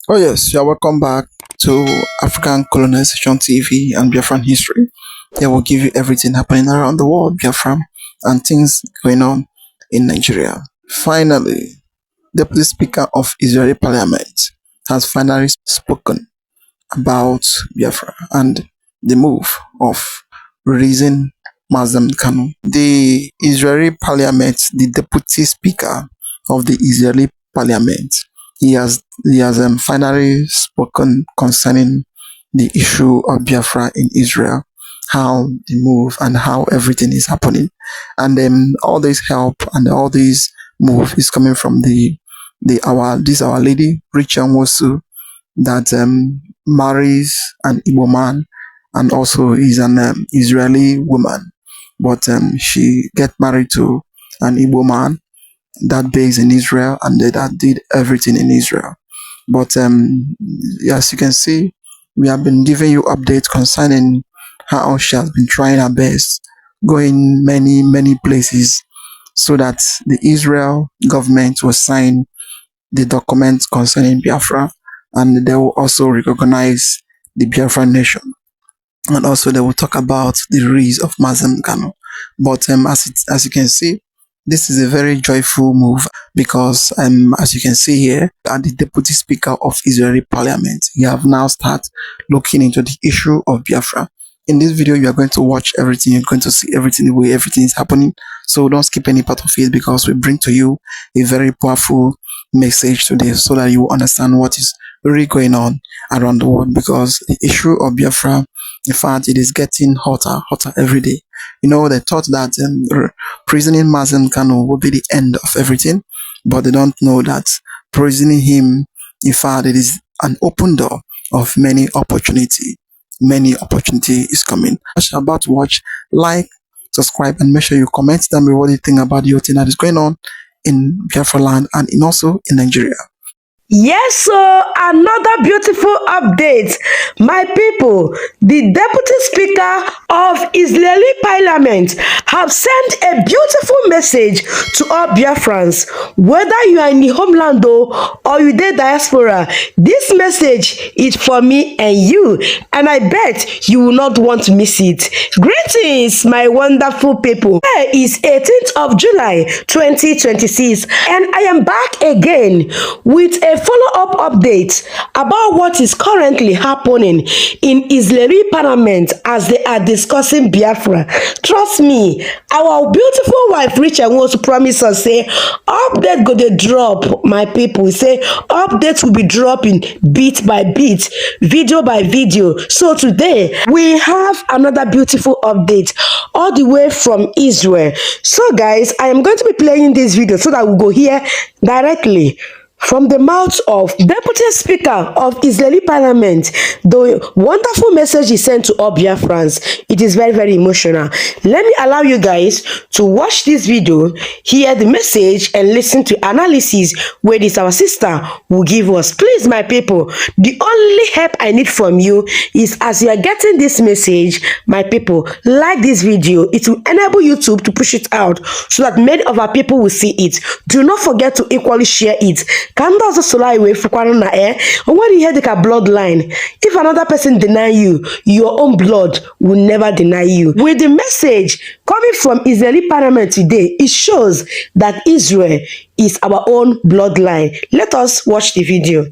Oh yes, you're welcome back to African Colonization TV and Biafran history. They will give you everything happening around the world, Biafra, and things going on in Nigeria. Finally, the Deputy Speaker of Israeli Parliament has finally spoken about Biafra and the move of releasing Mazem Kanu. The Israeli Parliament, the Deputy Speaker of the Israeli Parliament, he has finally spoken concerning the issue of Biafra in Israel, how the move and how everything is happening, and all this help and all this move is coming from our lady Richard Wosu that marries an Igbo man and also is an Israeli woman, but she get married to an Igbo man that based in Israel and that did everything in Israel. But as you can see, we have been giving you updates concerning how she has been trying her best, going many places, so that the Israel government will sign the document concerning Biafra, and they will also recognize the Biafra nation, and also they will talk about the release of Mazem Kano. But as you can see, this is a very joyful move because as you can see here, at the Deputy Speaker of Israeli Parliament, he have now started looking into the issue of Biafra. In this video, you are going to watch everything. You're going to see everything, the way everything is happening. So don't skip any part of it because we bring to you a very powerful message today so that you will understand what is really going on around the world, because the issue of Biafra, in fact, it is getting hotter every day. You know, they thought that prisoning Mazen Kano would be the end of everything, but they don't know that prisoning him, in fact, it is an open door of many opportunity. Many opportunity is coming. As you're about to watch, like, subscribe, and make sure you comment down below what you think about the whole thing that is going on in Biafra land and also in Nigeria. Yes, so another beautiful update. My people, the Deputy Speaker of Israeli Parliament have sent a beautiful message to all Biafrans. Whether you are in the homeland or you dey diaspora, this message is for me and you, and I bet you will not want to miss it. Greetings, my wonderful people. Today is 18th of July 2026, and I am back again with a follow-up update about what is currently happening in Israeli Parliament as they are discussing Biafra. Trust me, our beautiful wife Richard wants to promise us say update go dey drop, my people. Say updates will be dropping bit by bit, video by video. So today we have another beautiful update all the way from Israel. So guys, I am going to be playing this video so that we go hear directly from the mouth of Deputy Speaker of Israeli Parliament, the wonderful message he sent to all Biafrans. It is very emotional. Let me allow you guys to watch this video, hear the message, and listen to analysis where this our sister will give us. Please, my people, the only help I need from you is as you are getting this message, my people, like this video. It will enable YouTube to push it out so that many of our people will see it. Do not forget to equally share it. Kanda also sola iwe fukwana na when you hear the bloodline, if another person deny you, your own blood will never deny you. With the message coming from Israeli Parliament today, it shows that Israel is our own bloodline. Let us watch the video.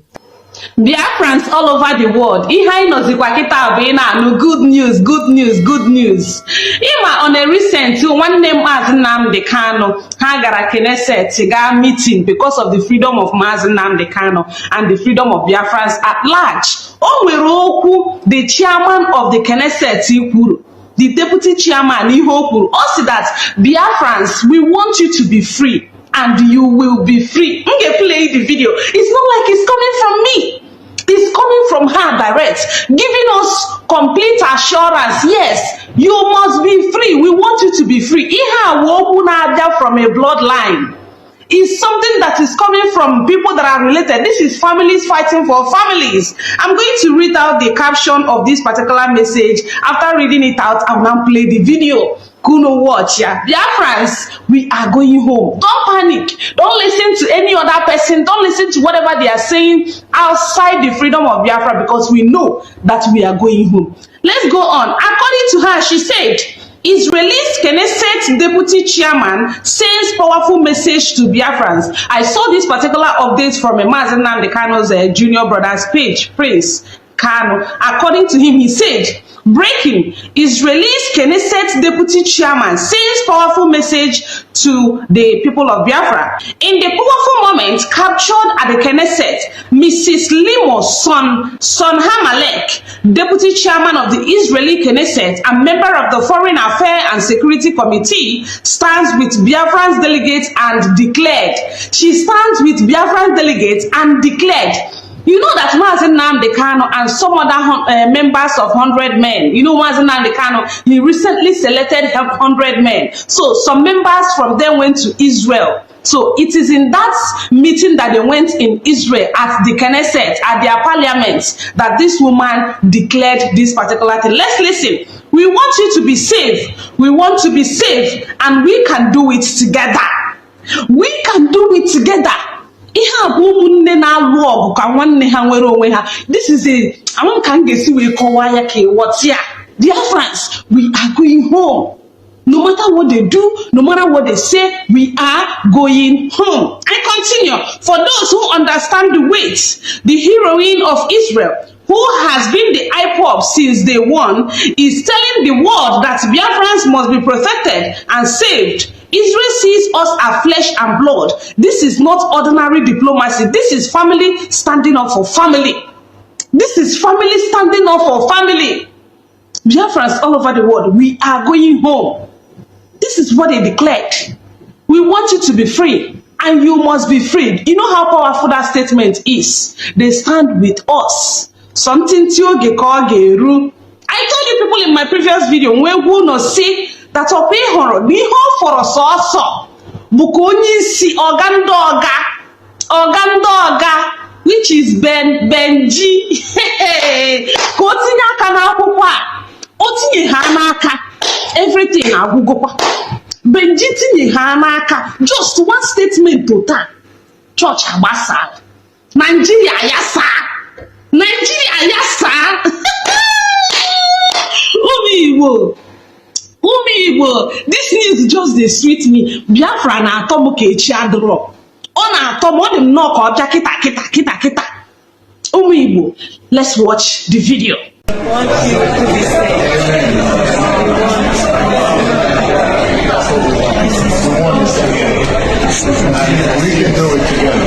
Biafrans all over the world, ihe anyị nọzikwa kịta bụ ị na-anụ good news, good news, good news. Ịma on a recent nwanne Maazị Nnamdi Kanu ha gara Knesset gaa meeting because of the freedom of Maazị Nnamdi Kanu and the freedom of Biafrans at large. O nwere okwu the chairman of the Knesset kwuru, the deputy chairman ihe o kwuru, o si that Biafrans, we want you to be free and you will be free. I'm gonna play the video. It's not like it's coming from me. It's coming from her direct, giving us complete assurance. Yes, you must be free. We want you to be free. Iha wobu from a bloodline. Is something that is coming from people that are related. This is families fighting for families. I'm going to read out the caption of this particular message. After reading it out, I'll now play the video. Kuno watch ya. Biafrans, we are going home. Don't panic. Don't listen to any other person. Don't listen to whatever they are saying outside the freedom of Biafra, because we know that we are going home. Let's go on. According to her, she said, Israel's Knesset deputy chairman sends powerful message to Biafrans. I saw this particular update from a Mazen Nnamdi Kanu's junior brother's page, Prince Kanu. According to him, he said, breaking, Israel's Knesset deputy chairman sends powerful message to the people of Biafra. In the powerful moment captured at the Knesset, Mrs. Limo's son Hamalek, deputy chairman of the Israeli Knesset and member of the Foreign Affairs and Security Committee, stands with Biafran delegates and declared. She stands with Biafran delegates and declared. You know that Mazen Nnamdi Kanu and some other members of 100 Men, you know Mazen Nnamdi Kanu, he recently selected 100 men. So some members from them went to Israel. So it is in that meeting that they went in Israel at the Knesset, at their parliament, that this woman declared this particular thing. Let's listen. We want you to be safe. We want to be safe, and we can do it together. We can do it together. This is a I want can get see we call what's here. Dear friends, we are going home. No matter what they do, no matter what they say, we are going home. I continue. For those who understand the weight, the heroine of Israel, who has been the IPOB since day one, is telling the world that Biafrans must be protected and saved. Israel sees us as flesh and blood. This is not ordinary diplomacy. This is family standing up for family. This is family standing up for family. Biafrans all over the world, we are going home. This is what they declared. We want you to be free, and you must be freed. You know how powerful that statement is. They stand with us. Something I told you people in my previous video, we will not see that ope horo ni ho for so bukonyi si ogandoga, which is Benji. Ko tinye aka na akwụkwọ a, o tinye ha n'aka, everything agwụgokwa. Benji tinye ha n'aka, just one statement total. Church agbasala. Nigeria yasa. Umiwo, this news just dey sweet me. Biafra na atọ m ka echi adịrọ. Ọ na-atọ m, ọ dị m nnọọ ka ọbịa kịta. Umiwo, let's watch the video. We want you to be safe. We can do it together.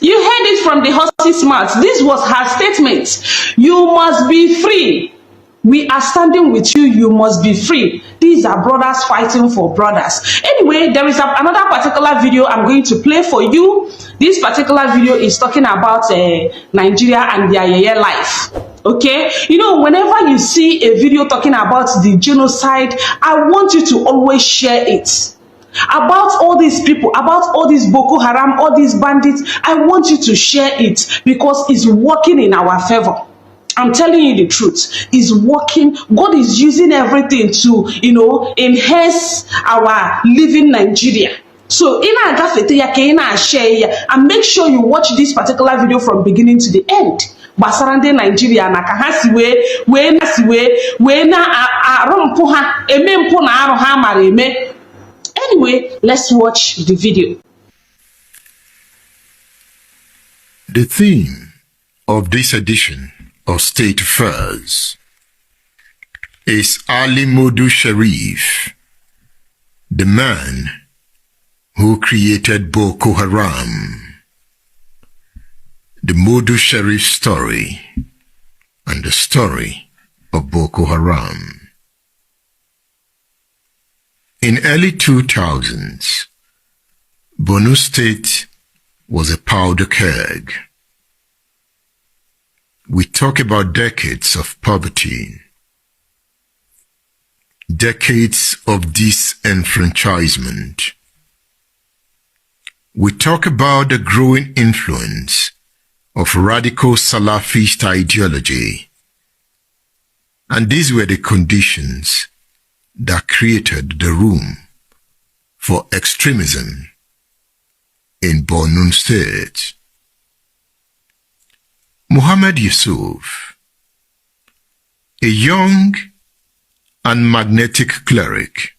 You heard it from the horse's mouth. This was her statement. You must be free. We are standing with you. You must be free. These are brothers fighting for brothers. Anyway, there is another particular video I'm going to play for you. This particular video is talking about Nigeria and their yeye life. Okay, you know, whenever you see a video talking about the genocide, I want you to always share it. About all these people, about all these Boko Haram, all these bandits, I want you to share it because it's working in our favor. I'm telling you the truth. It's working. God is using everything to, you know, enhance our living Nigeria. So, share and make sure you watch this particular video from beginning to the end. Basarande Nigeria na kahasi we na arompo ha emempo na aro ha mara eme. Anyway, let's watch the video. The theme of this edition of State Affairs is Ali Modu Sharif, the man who created Boko Haram. The Modu Sharif story and the story of Boko Haram. In early 2000s, Borno State was a powder keg. We talk about decades of poverty, decades of disenfranchisement, we talk about the growing influence of radical Salafist ideology. And these were the conditions that created the room for extremism in Borno State. Muhammad Yusuf, a young and magnetic cleric,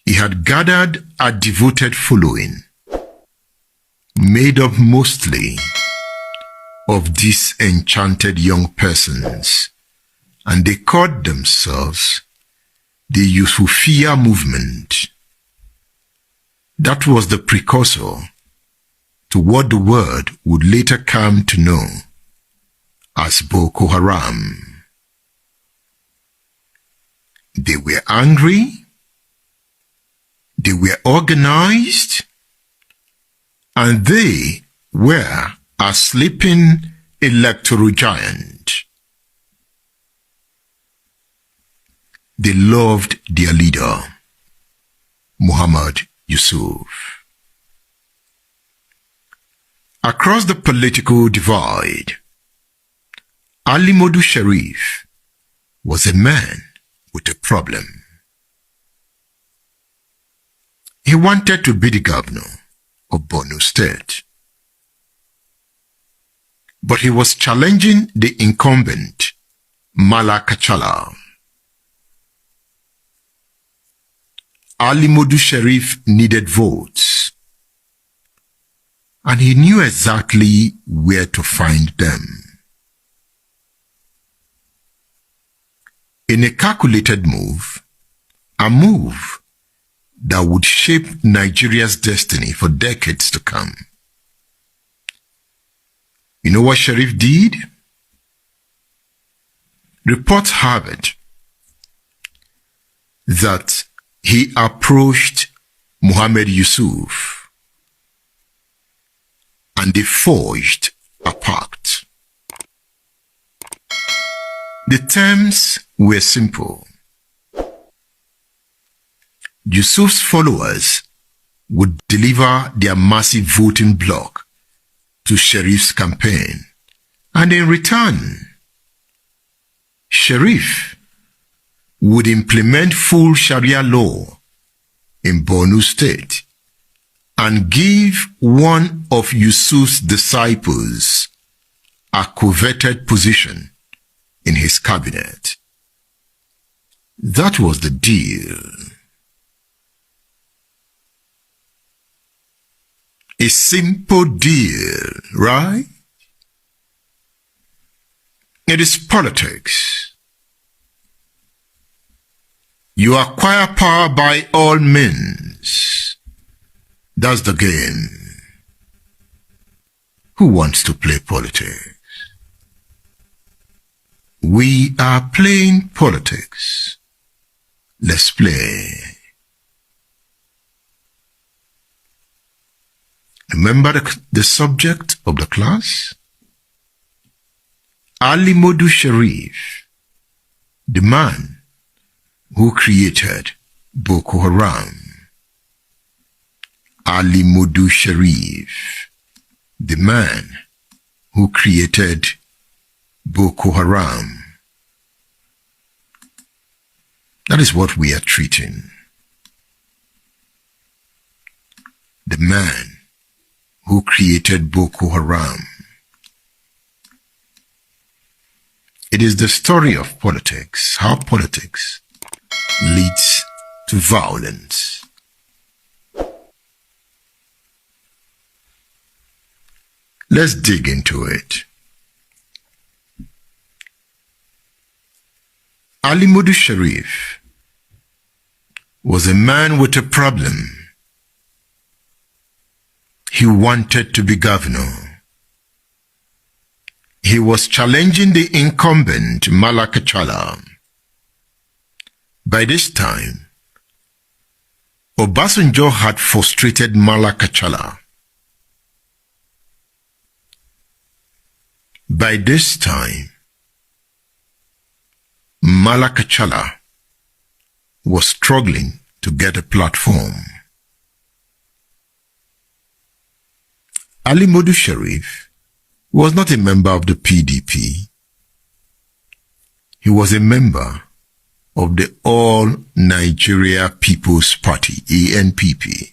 he had gathered a devoted following, made up mostly of disenchanted young persons, and they called themselves the Yusufiya movement. That was the precursor to what the world would later come to know as Boko Haram. They were angry, they were organized, and they were a sleeping electoral giant. They loved their leader, Muhammad Yusuf. Across the political divide, Ali Modu Sharif was a man with a problem. He wanted to be the governor of Borno State, but he was challenging the incumbent Mala Kachala. Ali Modu Sharif needed votes, and he knew exactly where to find them. In a calculated move, a move that would shape Nigeria's destiny for decades to come. You know what Sharif did? Reports have it that he approached Muhammad Yusuf and they forged a pact. The terms were simple. Yusuf's followers would deliver their massive voting bloc to Sharif's campaign, and in return, Sharif would implement full Sharia law in Borno State and give one of Yusuf's disciples a coveted position in his cabinet. That was the deal. A simple deal, right? It is politics. You acquire power by all means. That's the game. Who wants to play politics? We are playing politics. Let's play. Remember the subject of the class? Ali Modu Sharif, the man who created Boko Haram. Ali Modu Sharif, the man who created Boko Haram. That is what we are treating. The man who created Boko Haram. It is the story of politics, how politics leads to violence. Let's dig into it. Ali Modu Sharif was a man with a problem. He wanted to be governor. He was challenging the incumbent Mala Kachala. By this time, Obasanjo had frustrated Mala Kachala. By this time, Mala Kachala was struggling to get a platform. Ali Modu Sharif was not a member of the PDP. He was a member of the All Nigeria People's Party, ANPP.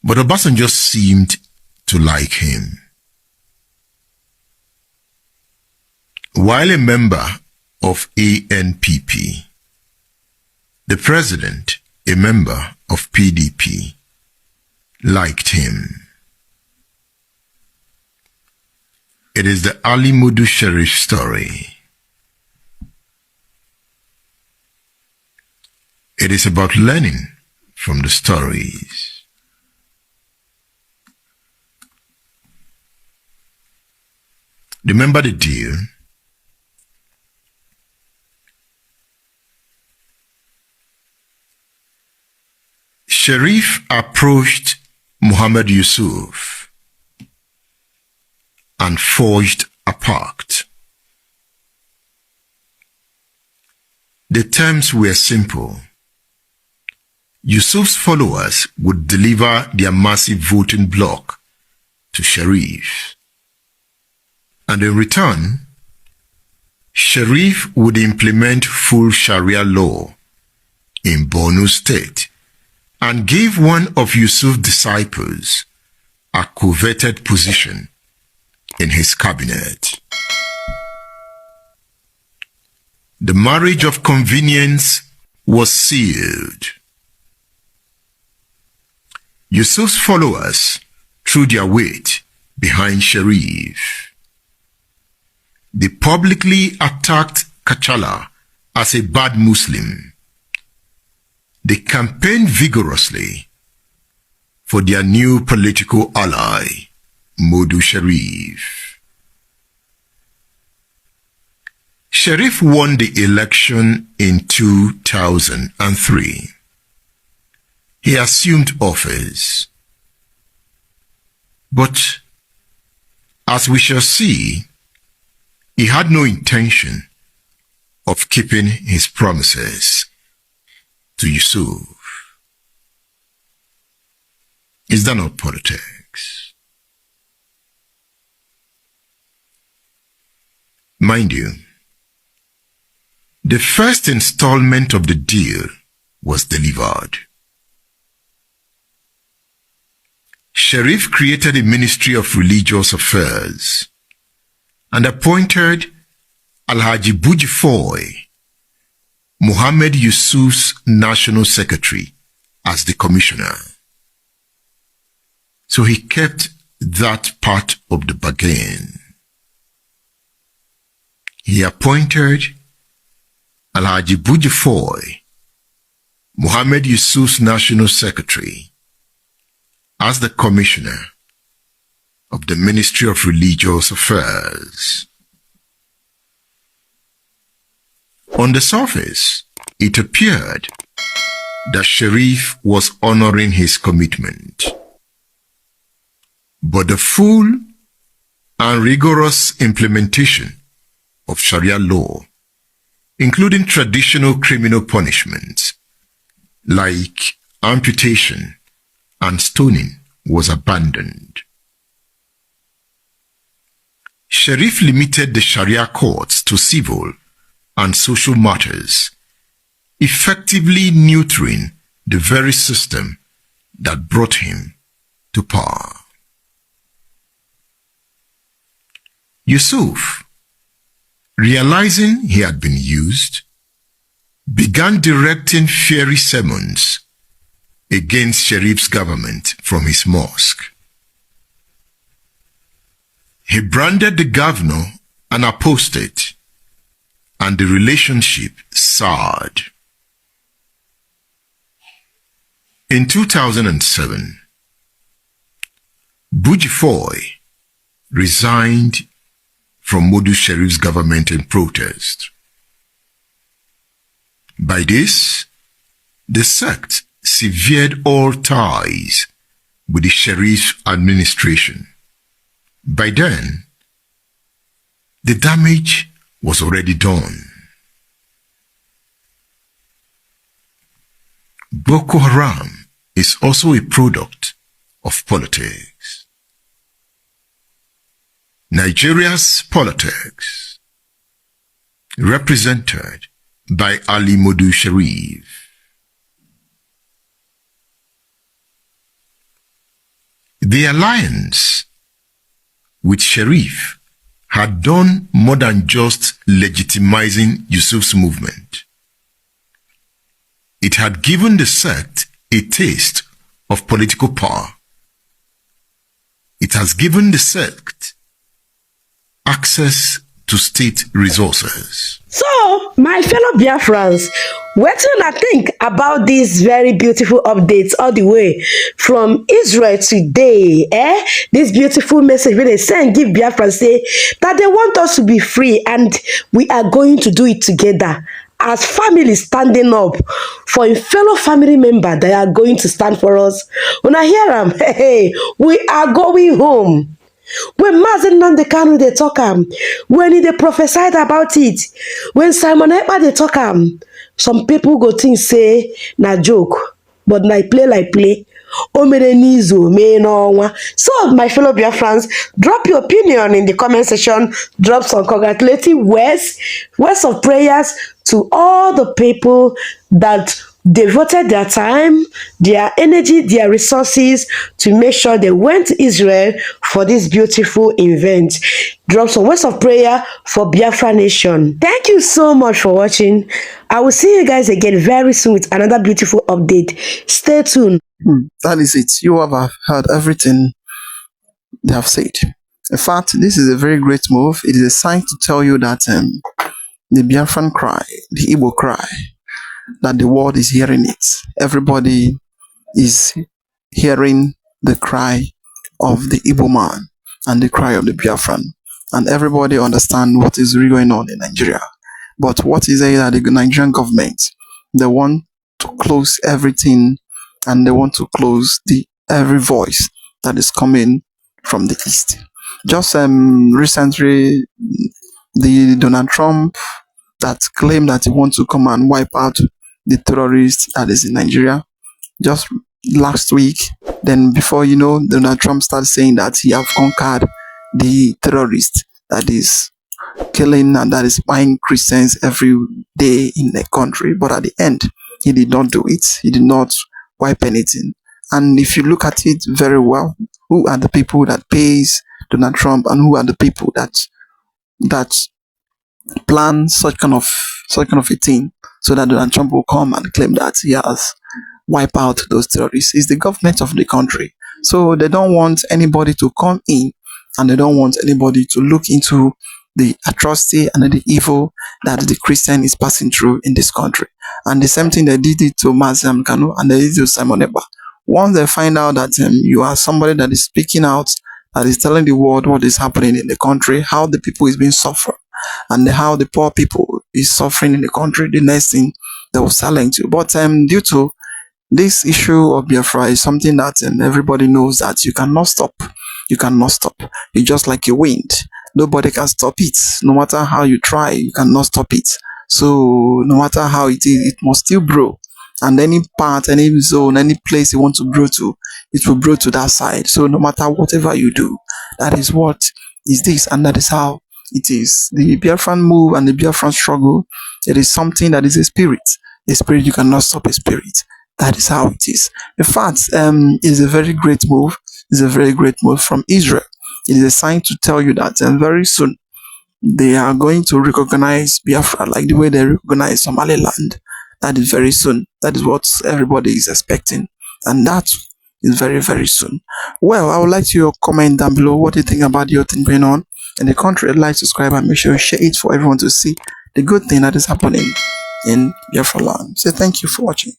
But Obasanjo seemed to like him. While a member of ANPP, the president, a member of PDP, liked him. It is the Ali Modu Sharif story. It is about learning from the stories. Remember the deal? Sharif approached Muhammad Yusuf and forged a pact. The terms were simple. Yusuf's followers would deliver their massive voting bloc to Sharif, and in return, Sharif would implement full Sharia law in Borno State and give one of Yusuf's disciples a coveted position in his cabinet. The marriage of convenience was sealed. Yusuf's followers threw their weight behind Sharif. They publicly attacked Kachala as a bad Muslim. They campaigned vigorously for their new political ally, Modu Sharif. Sharif won the election in 2003. He assumed office. But, as we shall see, he had no intention of keeping his promises to Yusuf. Is that not politics? Mind you, the first installment of the deal was delivered. Sharif created a Ministry of Religious Affairs and appointed Alhaji Bujifoy, Muhammad Yusuf's National Secretary, as the commissioner. So he kept that part of the bargain. He appointed Alhaji Bujifoy, Muhammad Yusuf's National Secretary, as the commissioner of the Ministry of Religious Affairs. On the surface, it appeared that Sharif was honoring his commitment. But the full and rigorous implementation of Sharia law, including traditional criminal punishments like amputation and stoning, was abandoned. Sharif limited the Sharia courts to civil and social matters, effectively neutering the very system that brought him to power. Yusuf, realizing he had been used, began directing fiery sermons against Sharif's government from his mosque. He branded the governor an apostate, and the relationship soured. In 2007, Bujifoy resigned from Modu Sharif's government in protest. By this, the sect severed all ties with the Sharif administration. By then, the damage was already done. Boko Haram is also a product of politics. Nigeria's politics, represented by Ali Modu Sharif. The alliance with Sharif had done more than just legitimizing Yusuf's movement. It had given the sect a taste of political power. It has given the sect access to state resources. So, my fellow Biafrans, what do you think about this very beautiful updates all the way from Israel today? This beautiful message where they send, give Biafrans, say that they want us to be free and we are going to do it together. As families standing up for a fellow family member that are going to stand for us. When I hear them, hey, we are going home. When Mazen Nandekanu they talk when they prophesied about it, when Simon Ekpa they talk some people go think say na joke, but na play like play. So, my fellow Biafrans, drop your opinion in the comment section. Drop some congratulating words of prayers to all the people that devoted their time, their energy, their resources to make sure they went to Israel for this beautiful event. Drop some words of prayer for Biafra Nation. Thank you so much for watching. I will see you guys again very soon with another beautiful update. Stay tuned. That is it. You have heard everything they have said. In fact, this is a very great move. It is a sign to tell you that the Biafran cry, the Igbo cry, that the world is hearing it. Everybody is hearing the cry of the Igbo man and the cry of the Biafran. And everybody understands what is really going on in Nigeria. But what is it that the Nigerian government, they want to close everything and they want to close every voice that is coming from the East. Just recently, the Donald Trump that claimed that he wants to come and wipe out the terrorists that is in Nigeria. Just last week, then before you know, Donald Trump started saying that he have conquered the terrorists that is killing and that is buying Christians every day in the country. But at the end, he did not do it. He did not wipe anything. And if you look at it very well, who are the people that pays Donald Trump and who are the people that plan such kind of a thing so that Donald Trump will come and claim that he has wiped out those terrorists? It's the government of the country. So they don't want anybody to come in and they don't want anybody to look into the atrocity and the evil that the Christian is passing through in this country. And the same thing they did it to Mazen Kanu and they did it to Simon Ekpa. Once they find out that you are somebody that is speaking out, that is telling the world what is happening in the country, how the people is being suffered, and how the poor people is suffering in the country, the next thing they will silence you. But due to this issue of Biafra is something that everybody knows that you cannot stop. You cannot stop. You're just like a wind. Nobody can stop it. No matter how you try, you cannot stop it. So no matter how it is, it must still grow. And any part, any zone, any place you want to grow to, it will grow to that side. So no matter whatever you do, that is what is this, and that is how it is. The Biafran move and the Biafran struggle, it is something that is a spirit. A spirit, you cannot stop a spirit. That is how it is. In fact, it is a very great move. It's a very great move from Israel. It is a sign to tell you that very soon they are going to recognize Biafra like the way they recognize Somaliland. That is very soon. That is what everybody is expecting. And that is very, very soon. Well, I would like you to comment down below what you think about your thing going on in the country. Like, subscribe, and make sure you share it for everyone to see the good thing that is happening in Biafra land. So thank you for watching.